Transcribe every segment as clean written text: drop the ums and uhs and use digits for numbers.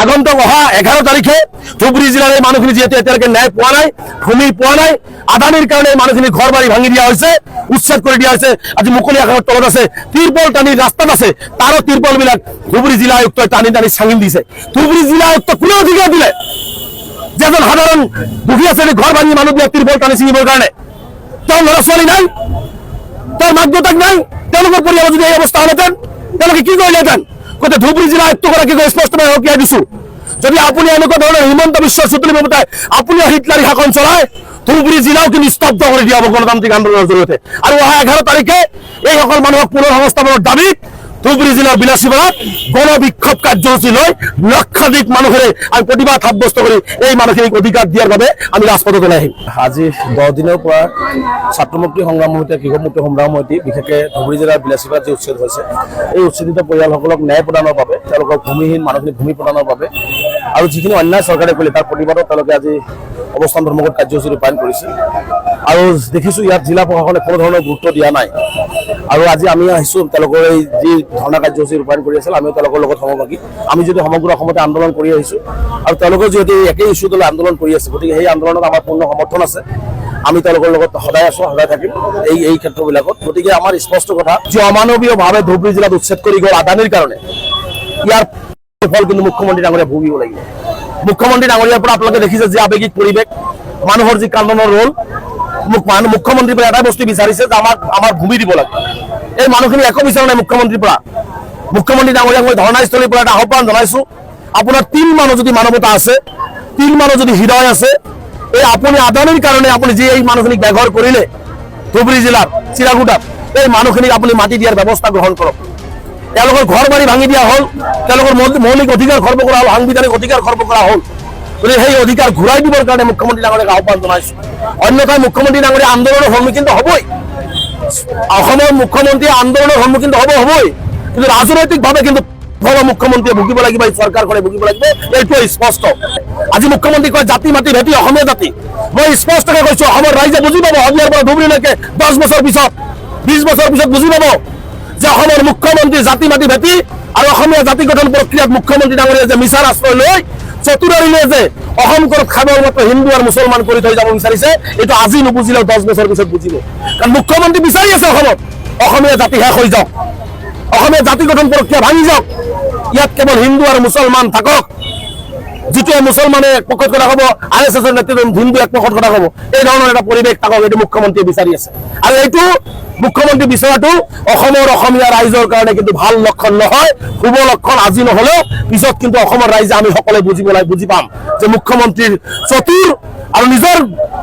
আগন্তুক অহা 11 তাৰিখে ধুবুৰী জিলাৰ এই মানুহখিনি যেহেতু এতিয়ালৈকে ন্যায় পোৱা নাই, ভূমি পোৱা নাই, আদানীৰ কাৰণে মানুহখিনি ঘৰ বাৰী ভাঙি দিয়া হৈছে, উচ্ছেদ কৰি দিয়া হৈছে। আজি মুকলি আকাশৰ তলত আছে, তিৰপল টানি ৰাস্তাত আছে, তাৰো তিৰপল বিলাক ধুবুৰী জিলা আয়ুক্তই টানি টানি চাঙিল দিছে। ধুবুৰী জিলা আয়ুক্ত কোনে অধিকাৰ দিলে যে এজন সাধাৰণ দুখীয়া শ্ৰেণীৰ ঘৰ ভাঙি মানুহবিলাক তিৰপল টানি ছিঙিবৰ কাৰণে? তেওঁৰ ল'ৰা ছোৱালী নাই, তেওঁৰ মাক দেউতাক নাই, তেওঁলোকৰ পৰিয়ালৰ যদি এই অৱস্থা হলহেঁতেন তেওঁলোকে কি কৰিলেহেঁতেন? গতিকে ধুবুৰী জিলা আয়ুক্তগৰাকীক স্পষ্টভাৱে সকীয়াই দিছো, যদি আপুনি এনেকুৱা ধৰণৰ হিমন্ত বিশ্ব চুতলি মমতাই আপুনি হিটলাৰী শাসন চলায়, ধুবুৰী জিলাও কিন্তু স্তব্ধ কৰি দিয়া হ'ব গণতান্ত্ৰিক আন্দোলনৰ জৰিয়তে। আৰু অহা 11 তাৰিখে এইসকল মানুহক পুনৰ সংস্থাপনৰ দাবীত ধুবুৰী জিলাৰ বিলাসীপাৰাত গণবিক্ষোভ কাৰ্যসূচী লৈ লক্ষাধিক মানুহেৰে আমি প্ৰতিবাদ সাব্যস্ত কৰি এই মানুহখিনিক অধিকাৰ দিয়াৰ বাবে আমি ৰাজপথত ওলাই আহিম। আজি 10 দিনৰ পৰা ছাত্ৰমুক্তি সংগ্ৰাম সমিতি, কৃষক মুক্তি সংগ্ৰাম সমিতি, বিশেষকৈ ধুবুৰী জিলাৰ বিলাসীপাৰাত যি উচ্ছেদ হৈছে, এই উচ্ছেদিত পৰিয়ালসকলক ন্যায় প্ৰদানৰ বাবে, তেওঁলোকৰ ভূমিহীন মানুহখিনি ভূমি প্ৰদানৰ বাবে আৰু যিখিনি অন্যায় চৰকাৰে কৰিলে তাৰ প্ৰতিবাদত তেওঁলোকে আজি অৱস্থান ধৰ্মঘট কাৰ্যসূচী ৰূপায়ণ কৰিছে। আৰু দেখিছোঁ ইয়াত জিলা প্ৰশাসনে কোনো ধৰণৰ গুৰুত্ব দিয়া নাই। আৰু আজি আমি আহিছোঁ তেওঁলোকৰ এই যি ধৰ্ণা কাৰ্যসূচী ৰূপায়ণ কৰি আছিল, আমিও তেওঁলোকৰ লগত সমভাগী। আমি যদি সমগ্ৰ অসমতে আন্দোলন কৰি আহিছোঁ আৰু তেওঁলোকৰ যিহেতু একেই ইছ্যুত লৈ আন্দোলন কৰি আছে, গতিকে সেই আন্দোলনত আমাৰ পূৰ্ণ সমৰ্থন আছে। আমি তেওঁলোকৰ লগত সদায় আছোঁ, সদায় থাকিম এই ক্ষেত্ৰবিলাকত। গতিকে আমাৰ স্পষ্ট কথা যে অমানৱীয়ভাৱে ধুবুৰী জিলাত উচ্ছেদ কৰি গ'ল আদানীৰ কাৰণে, ইয়াৰ ফল কিন্তু মুখ্যমন্ত্ৰী ডাঙৰীয়া ভুগিব লাগিব। মুখ্যমন্ত্ৰী ডাঙৰীয়াৰ পৰা আপোনালোকে দেখিছে যে আৱেগিক পৰিৱেশ, মানুহৰ যি কান্দোনৰ ৰোল, মুখ্যমন্ত্ৰীৰ পৰা এটা বস্তু বিচাৰিছে যে আমাৰ ভূমি দিব লাগে। এই মানুহখিনি একো বিচৰা নাই মুখ্যমন্ত্ৰীৰ পৰা। মুখ্যমন্ত্ৰী ডাঙৰীয়াক মই ধৰ্ণাস্থলীৰ পৰা এটা আহ্বান জনাইছোঁ, আপোনাৰ তিল মানুহ যদি মানৱতা আছে, তিল মানুহ যদি হৃদয় আছে, এই আপুনি আদানীৰ কাৰণে আপুনি যি এই মানুহখিনিক বেঘৰ কৰিলে ধুবুৰী জিলাৰ চিৰাগুটাত, এই মানুহখিনিক আপুনি মাটি দিয়াৰ ব্যৱস্থা গ্ৰহণ কৰক। তেওঁলোকৰ ঘৰ বাৰী ভাঙি দিয়া হ'ল, তেওঁলোকৰ মৌলিক অধিকাৰ খৰ্ব কৰা হ'ল, সাংবিধানিক অধিকাৰ খৰ্ব কৰা হ'ল। গতিকে সেই অধিকাৰ ঘূৰাই দিবৰ কাৰণে মুখ্যমন্ত্ৰী ডাঙৰীয়াক আহ্বান জনাইছোঁ। অন্যথাই মুখ্যমন্ত্ৰী ডাঙৰীয়া আন্দোলনৰ সন্মুখীন হ'বই, অসমৰ মুখ্যমন্ত্ৰীয়ে আন্দোলনৰ সন্মুখীন হ'বই, কিন্তু ৰাজনৈতিকভাৱে কিন্তু মুখ্যমন্ত্ৰীয়ে ভুগিব লাগিব, এই চৰকাৰখনে ভুগিব লাগিব, এইটোৱে স্পষ্ট। আজি মুখ্যমন্ত্ৰী কয় জাতি মাতি ভেটি অসমীয়া জাতি, মই স্পষ্টকৈ কৈছোঁ অসমৰ ৰাইজে বুজি পাব, শদিয়াৰ পৰা ধুবুৰীলৈকে 10 বছৰ পিছত, 20 বছৰ পিছত বুজি পাব যে অসমৰ মুখ্যমন্ত্ৰী জাতি মাতি ভেটি আৰু অসমীয়া জাতি গঠন প্ৰক্ৰিয়াত মুখ্যমন্ত্ৰী ডাঙৰীয়া যে মিছাৰ আশ্ৰয় লৈ চতুৰাৰিলে যে অসমখনত খাবৰ মাত্ৰ হিন্দু আৰু মুছলমান কৰি থৈ যাব বিচাৰিছে, এইটো আজি নুবুজিলেও 10 বছৰ পিছত বুজিব। কাৰণ মুখ্যমন্ত্ৰী বিচাৰি আছে অসমত অসমীয়া জাতি শেষ হৈ যাওক, অসমীয়া জাতি গঠন প্ৰক্ৰিয়া ভাঙি যাওক, ইয়াত কেৱল হিন্দু আৰু মুছলমান থাকক। যিটোৱে মুছলমানে এক পক্ষত কথা ক'ব, RSSৰ নেতৃত্বত হিন্দু এক পক্ষত কথা ক'ব, এই ধৰণৰ এটা পৰিৱেশ থাকক, এইটো মুখ্যমন্ত্ৰীয়ে বিচাৰি আছে। আৰু এইটো মুখ্যমন্ত্ৰী বিচৰাটো অসমৰ অসমীয়া ৰাইজৰ কাৰণে কিন্তু ভাল লক্ষণ নহয়, শুভ লক্ষণ। আজি নহ'লেও পিছত কিন্তু অসমৰ ৰাইজে আমি সকলোৱে বুজি পাম যে মুখ্যমন্ত্ৰীৰ চতুৰ আৰু নিজৰ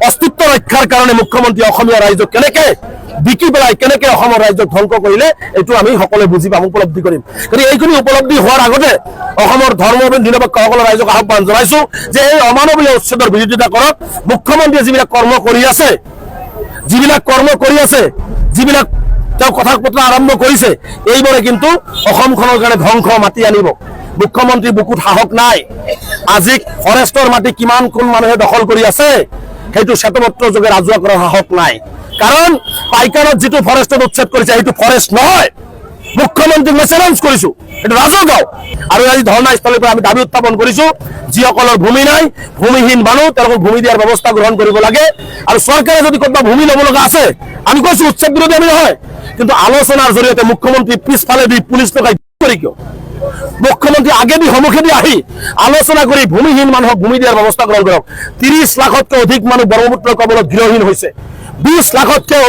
অস্তিত্ব ৰক্ষাৰ কাৰণে মুখ্যমন্ত্ৰী অসমীয়া ৰাইজক কেনেকে বিকি পেলাই, কেনেকে অসমৰ ৰাইজক ধ্বংস কৰিলে, এইটো আমি সকলোৱে বুজি পাম, উপলব্ধি কৰিম। গতিকে এইখিনি উপলব্ধি হোৱাৰ আগতে অসমৰ ধৰ্ম নিৰপেক্ষসকলৰ ৰাইজক আহ্বান জনাইছোঁ যে এই অমানৱীয় উচ্ছেদৰ বিৰোধিতা কৰক। মুখ্যমন্ত্ৰীয়ে যিবিলাক কৰ্ম কৰি আছে, যিবিলাক তেওঁ কথা বতৰা আৰম্ভ কৰিছে, এইবোৰে কিন্তু অসমখনৰ কাৰণে ধ্বংস মাতি আনিব। মুখ্যমন্ত্ৰীৰ বুকুত সাহস নাই। আজি ফৰেষ্টৰ মাটি কিমান কোন মানুহে দখল কৰি আছে, সেইটো শ্বেতপত্ৰ যোগে ৰাজহুৱা কৰাৰ সাহস নাই। কাৰণ পাইকানত যিটো ফৰেষ্টত উচ্ছেদ কৰিছে সেইটো ফৰেষ্ট নহয়। মুখ্যমন্ত্ৰীক মই চেলেঞ্জ কৰিছোঁ, এইটো ৰাজহুৱা। আৰু আজি ধৰ্ণাস্থলীৰ পৰা আমি দাবী উত্থাপন কৰিছোঁ, যিসকলৰ ভূমি নাই, ভূমিহীন মানুহ, তেওঁলোকক ভূমি দিয়াৰ ব্যৱস্থা গ্ৰহণ কৰিব লাগে। আৰু চৰকাৰে যদি ক'ৰবাত ভূমি ল'ব লগা আছে, আমি কৈছোঁ উচ্ছেদ বিৰোধী আমি নহয়, কিন্তু আলোচনাৰ জৰিয়তে মুখ্যমন্ত্ৰী পিছফালে দি পুলিচ লগাই কৰি কিয়? মুখ্যমন্ত্ৰী আগেদি সন্মুখেদি আহি আলোচনা কৰি ভূমিহীন মানুহক ভূমি দিয়াৰ ব্যৱস্থা গ্ৰহণ কৰক। 30 লাখতকৈ অধিক মানুহ ব্ৰহ্মপুত্ৰৰ কবলত গৃহহীন হৈছে, 20 লাখতকৈ